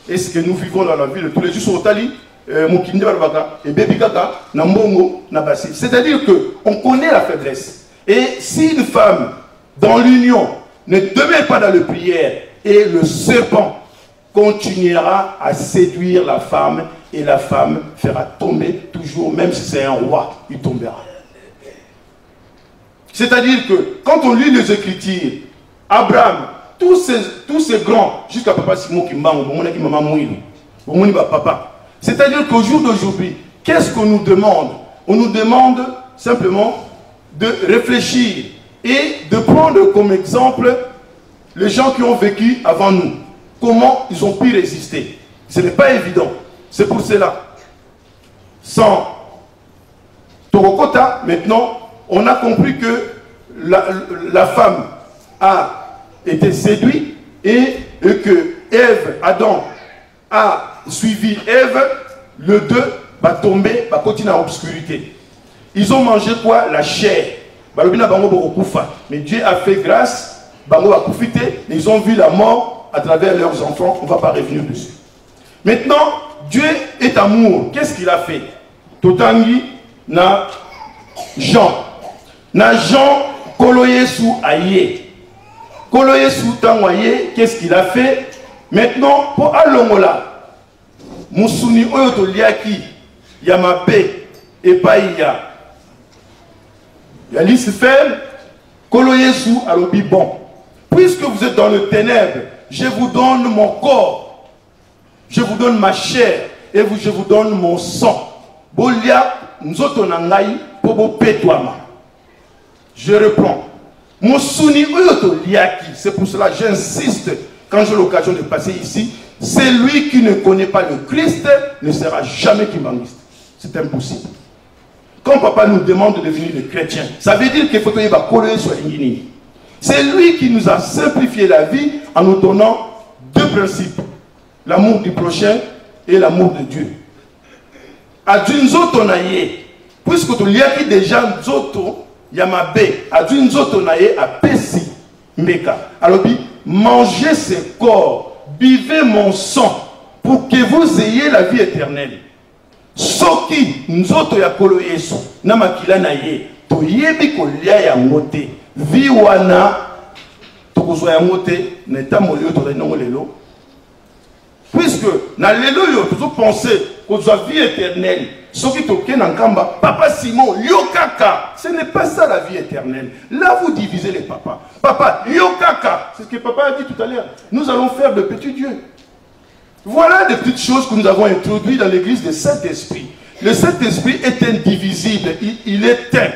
Est-ce que nous vivons dans la vie de tous les jours sur Otali, Mokinde Barbaka, et Baby Kaka, Nambongo, Nabassi. C'est-à-dire qu'on connaît la faiblesse. Et si une femme, dans l'union, ne demeure pas dans la prière, et le serpent continuera à séduire la femme, et la femme fera tomber toujours, même si c'est un roi, il tombera. C'est-à-dire que quand on lit les Écritures, Abraham, tous ces grands, jusqu'à Papa Simon qui m'a papa. C'est-à-dire qu'au jour d'aujourd'hui, qu'est-ce qu'on nous demande? On nous demande simplement de réfléchir et de prendre comme exemple les gens qui ont vécu avant nous. Comment ils ont pu résister. Ce n'est pas évident. C'est pour cela. Sans Torokota, maintenant, on a compris que la femme a été séduite et que Ève, Adam a suivi Ève, le deux va tomber, va continuer en obscurité. Ils ont mangé quoi? La chair. Mais Dieu a fait grâce, Bango va profiter, et ils ont vu la mort à travers leurs enfants, on ne va pas revenir dessus. Maintenant, Dieu est amour. Qu'est-ce qu'il a fait? Totangi na Jean. Na Jean, Koloye sou aye. Koloye sou tangoye, qu'est-ce qu'il a fait? Maintenant, pour Alongola, Mousouni Oyoto Liaki, Yamabe, et Païya, Lucifer, Koloye sou alobi bon. Puisque vous êtes dans le ténèbre, je vous donne mon corps, je vous donne ma chair, et je vous donne mon sang. Bolia, nzoto nangai, pobo petouama. Je reprends. C'est pour cela que j'insiste, quand j'ai l'occasion de passer ici, celui qui ne connaît pas le Christ ne sera jamais kimbanguiste. C'est impossible. Quand papa nous demande de devenir des chrétiens, ça veut dire qu'il faut qu'il va coller sur l'ingini. C'est lui qui nous a simplifié la vie en nous donnant deux principes. L'amour du prochain et l'amour de Dieu. Puisque tu l'as dit déjà, Yamabe, Adunzotonaye a Pessi Meka. Alors, mangez ce corps, buvez mon sang, pour que vous ayez la vie éternelle. Soki, Nzoto Yakolo Yesu, Namakila Naye, Toyebi Kolia Yamote, Viwana, Tokozo Yamote, Neta Molio Torenongolelo. Puisque, dans l'élo, vous pensez qu'on a vie éternelle. Soki Token Nkamba, Papa Simon, Yokaka, ce n'est pas ça la vie éternelle. Là, vous divisez les papas. Papa, Yokaka, c'est ce que papa a dit tout à l'heure. Nous allons faire de petits dieux. Voilà des petites choses que nous avons introduites dans l'église de Saint-Esprit. Le Saint-Esprit est indivisible, il est un.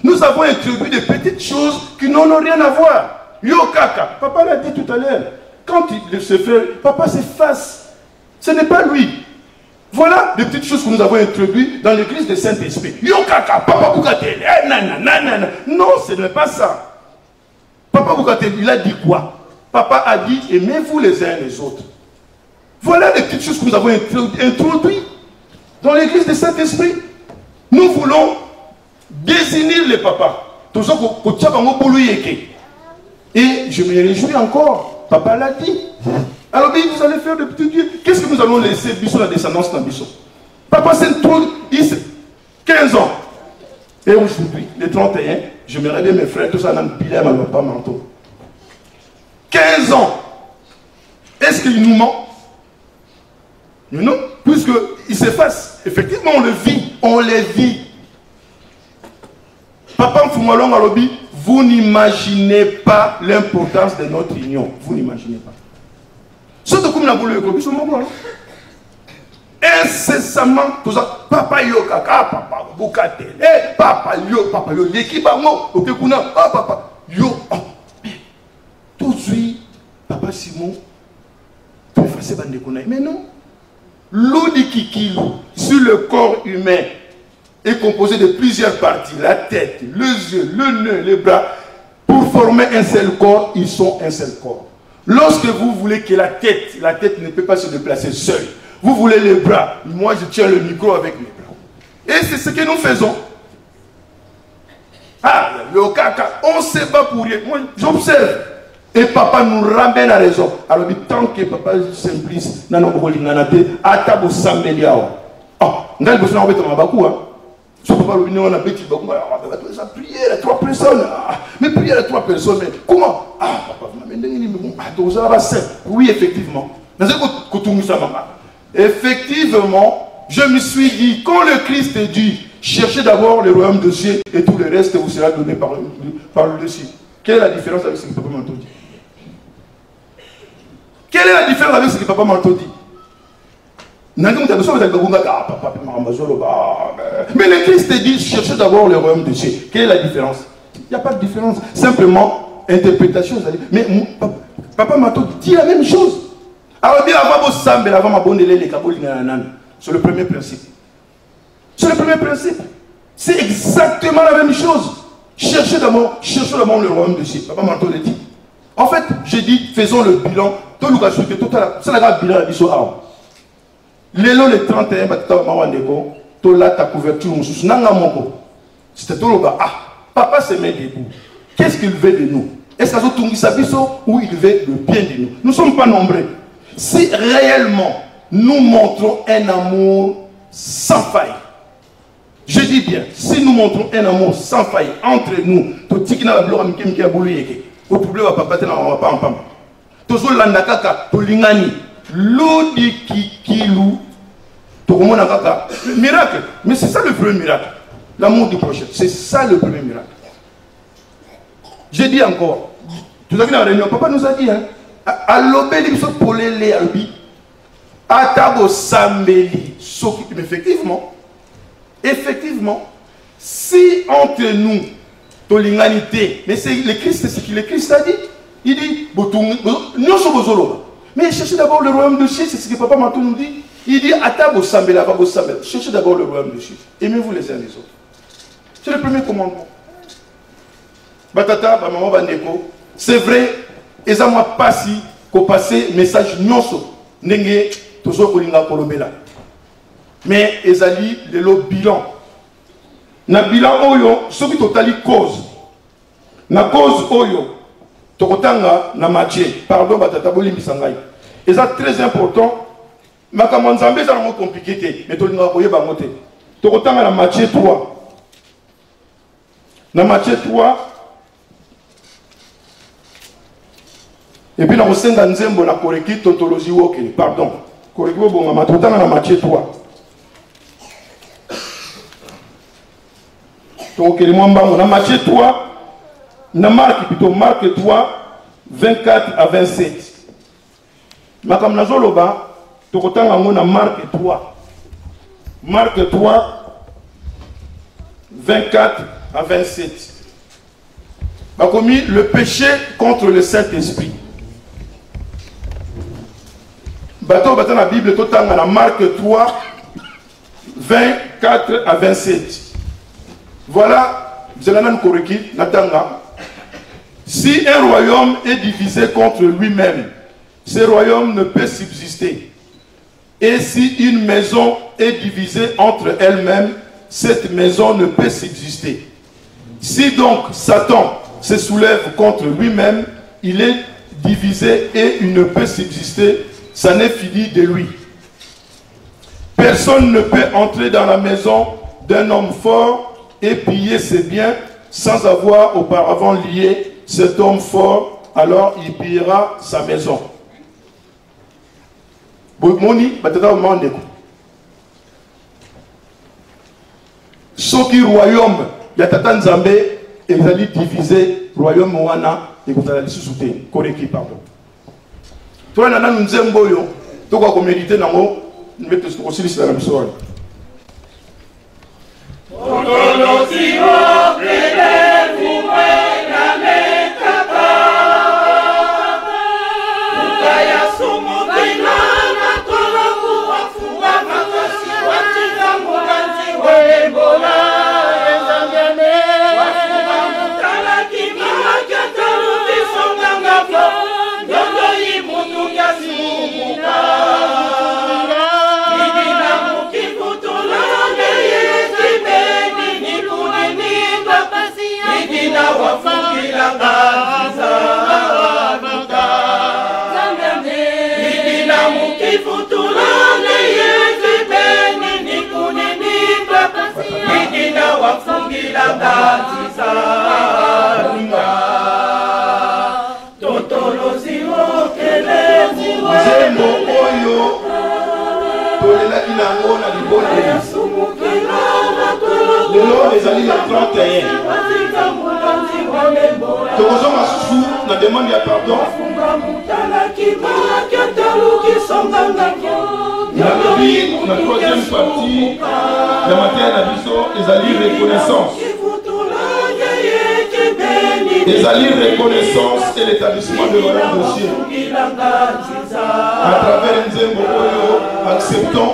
Nous avons introduit des petites choses qui n'ont rien à voir. Yo kaka. Papa l'a dit tout à l'heure. Quand il se fait, papa s'efface. Ce n'est pas lui. Voilà des petites choses que nous avons introduites dans l'église de Saint-Esprit. Yo kaka, papa Boukatel. Non, ce n'est pas ça. Papa Boukatel, il a dit quoi? Papa a dit, aimez-vous les uns les autres. Voilà les petites choses que nous avons introduites dans l'église de Saint-Esprit. Nous voulons désigner les papas. Et je me réjouis encore. Papa l'a dit. Alors vous allez faire des petits dieux. Qu'est-ce que nous allons laisser Bissot, la descendance dans Bissot? Papa c'est trop 15 ans. Et aujourd'hui, les 31, je me réveille mes frères, tout ça dans le bilan, à ma papa manteau. 15 ans. Est-ce qu'il nous ment? Non, puisqu'il s'efface. Effectivement, on le vit. On les vit. Papa Mfoumalong Alobi, vous n'imaginez pas l'importance de notre union. Vous n'imaginez pas. Surtout comme nous avons le groupe, incessamment, tout ça, papa yo kaka, papa Boukatel, papa yo, l'équipe à moi, ok, papa yo, tout de suite, papa Simon, tu fais ces bandes de connaître. Mais non, l'eau de Kikilou sur le corps humain est composé de plusieurs parties, la tête, les yeux, le nez, les bras. Pour former un seul corps, ils sont un seul corps. Lorsque vous voulez que la tête ne peut pas se déplacer seule. Vous voulez les bras, moi je tiens le micro avec mes bras. Et c'est ce que nous faisons. Ah, le caca, on ne sait pas pour rien. Moi j'observe. Et papa nous ramène à raison. Alors tant que papa Simplice, atabo sambeliao. Oh, on a besoin de bakou, hein. Si papa on a petit bakou, ça prière à 3 personnes. Mais prière à 3 personnes, mais comment? Ah, papa, oui, effectivement. Effectivement, je me suis dit, quand le Christ dit, cherchez d'abord le royaume de Dieu et tout le reste vous sera donné par le dessus. Quelle est la différence avec ce que papa m'a dit? Quelle est la différence avec ce que papa m'a dit? Mais le Christ dit, cherchez d'abord le royaume de Dieu. Quelle est la différence? Il n'y a pas de différence. Simplement, interprétation. Mais papa m'a dit la même chose. Alors, c'est le premier principe. C'est le premier principe. C'est exactement la même chose. Cherchez d'abord le royaume de Dieu. Papa m'a dit. En fait, j'ai dit, faisons le bilan. C'est la bilan de l'histoire. Lélo le 31, tu as ta couverture. C'était tout le bas. Ah, papa se met debout. Qu'est-ce qu'il veut de nous? Est-ce qu'il veut ou il veut le bien de nous? Nous ne sommes pas nombreux. Si réellement nous montrons un amour sans faille, je dis bien, si nous montrons un amour sans faille entre nous, miracle. Mais c'est ça le premier miracle. L'amour du prochain. C'est ça le premier miracle. J'ai dit encore, tout à fait dans la réunion, papa nous a dit, hein, à l'obéli, pour les albi, à tabo sambeli, effectivement, si entre nous, tolinganité, mais c'est le Christ, c'est ce que le Christ a dit. Il dit, mais cherchez d'abord le royaume de Dieu, c'est ce que papa Mantou nous dit. Il dit, atabo sambela, cherchez d'abord le royaume de Dieu. Aimez-vous les uns les autres. C'est le premier commandement. Batata, maman bandeko, c'est vrai, et ça m'a passé, qu'au passé, message nonso, n'enge, toujours kolinga kolobela. Mais, ezali, le bilan. Na bilan oyo, ce qui totali cause. Na cause oyo, tokotanga na matché, pardon, batata boli misangai. Et ça, très important, ma kamanzambe, ça n'a pas compliqué, mais tolinga koye bangote. Tokotanga na matché 3. Na matché 3, et puis, dans le sein d'Anzembo, la corrective tautologie woke, pardon. Corrective bon, ma totana na Matthieu 3. Donc, les mots na Matthieu 3, na Marc, plutôt Marc 3, 24 à 27. Ma comme na zoloba, tokotanga ngo na Marc 3. Marc 3, 24 à 27. a commis le péché contre le Saint-Esprit. Bateau dans la Bible, tout en dans Marc 3, 24 à 27. Voilà, si un royaume est divisé contre lui-même, ce royaume ne peut subsister. Et si une maison est divisée entre elle-même, cette maison ne peut subsister. Si donc Satan se soulève contre lui-même, il est divisé et il ne peut subsister, ça n'est fini de lui. Personne ne peut entrer dans la maison d'un homme fort et piller ses biens sans avoir auparavant lié cet homme fort, alors il pillera sa maison. Soki royaume ya tata Nzambe ezali divisé royaume wana ekozala lisusu te koreki pardon. Toi nana nzembo yo to kwa ko méditer nango mbeto tokosilisa na biso wana. Zembo oyo tolelaki nango na libonde lelo ezali na 31 tokozonga susu na demande ya pardon nalobi na troisième partie na mateya na biso ezali reconnaissance. Ezali reconnaissance et l'établissement de royaume de cieux. À travers Nzembo Oyo, acceptons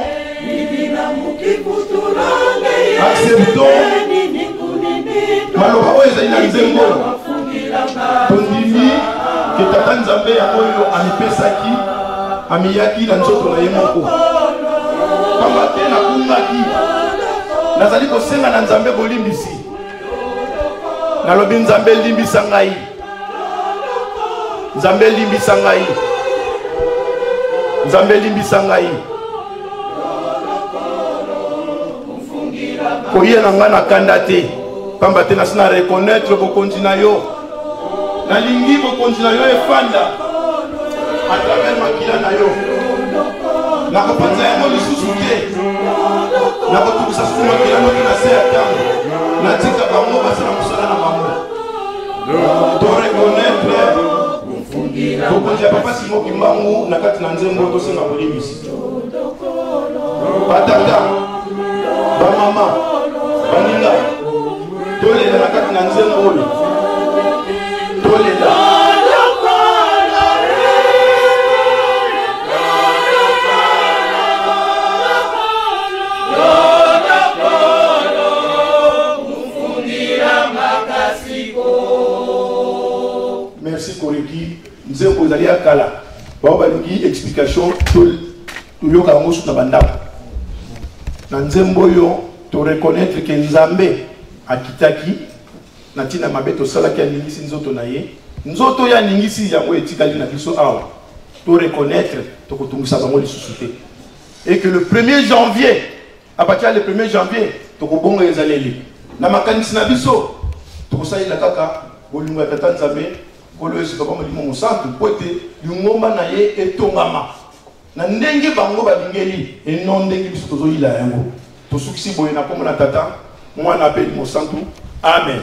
maloba oyo ezali na Nzembo tondimi ke tata Nzambe ya oyo amipesaki amiyaki na nzoto na ye moko pamba te nakungaki nazali kosenga na Nzambe bolimbisi nalobi Nzambe limbisa ngai Nzambe limbisa ngai Nzambe limbisa ngai koye na nga na kanda te pamba te nasina reconnaître bokonzi na yo nalingi bokonzi na yo efanda à travers makila na yo nakopanza yango lisusu te nakotukisa susu makila noki na se ya ntango natika bango basala mosala na bango to reconnaître bokonzi ya papa Simon Kimbangu na kati na Nzembo tosenga bolimbisi batata bamama baninga tolela na kati na Nzembo oyo tolela merci Koreki Nzembo ezali akala bao balingi explication toyoka yango suka bandako na Nzembo oyo to reconnaître que Nzambe akitaki na tina mabe tosalaki alingisi nzoto na ye nzoto ya ningisi yango etikali na biso awa to reconnaître tokotungisa bango lisusu te et que le 1er janvier à partir du 1er janvier tokobonga ezaleli na makanisi na biso tokosalela kaka bolingo ya tata Nzambe kolo esika ba molimo mosantu po ete lingomba na ye etongama na ndenge bango balingeli eno ndenge biso tozoyila yango tosukisi boye na kombo na tata mwana appelle mosantu amen.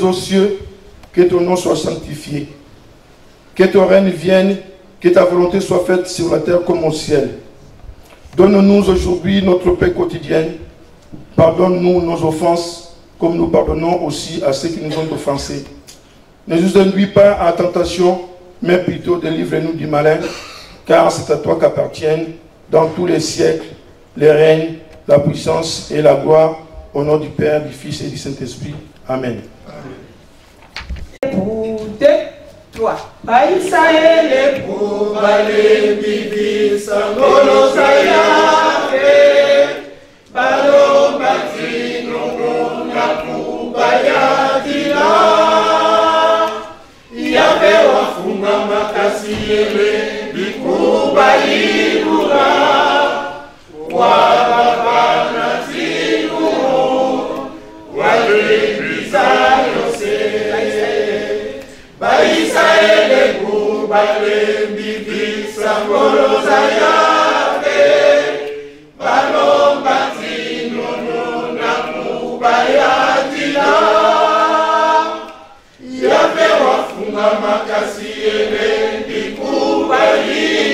Ô cieux, que ton nom soit sanctifié, que ton règne vienne, que ta volonté soit faite sur la terre comme au ciel. Donne-nous aujourd'hui notre paix quotidienne, pardonne-nous nos offenses comme nous pardonnons aussi à ceux qui nous ont offensés. Ne nous induis pas à la tentation, mais plutôt délivre-nous du malin, car c'est à toi qu'appartiennent dans tous les siècles les règnes, la puissance et la gloire, au nom du Père, du Fils et du Saint-Esprit. Amen. Toi. Baïsaele kubale bibi sangolo sayake balo batino na kubaya dila yabe wafunga makasi ele bikubali bura wabana tinu wale bisayo se Baïsaele kubale bibi sangolo sayake balomba tinono na kubaya dila yabe wafunga makasi ele bikubali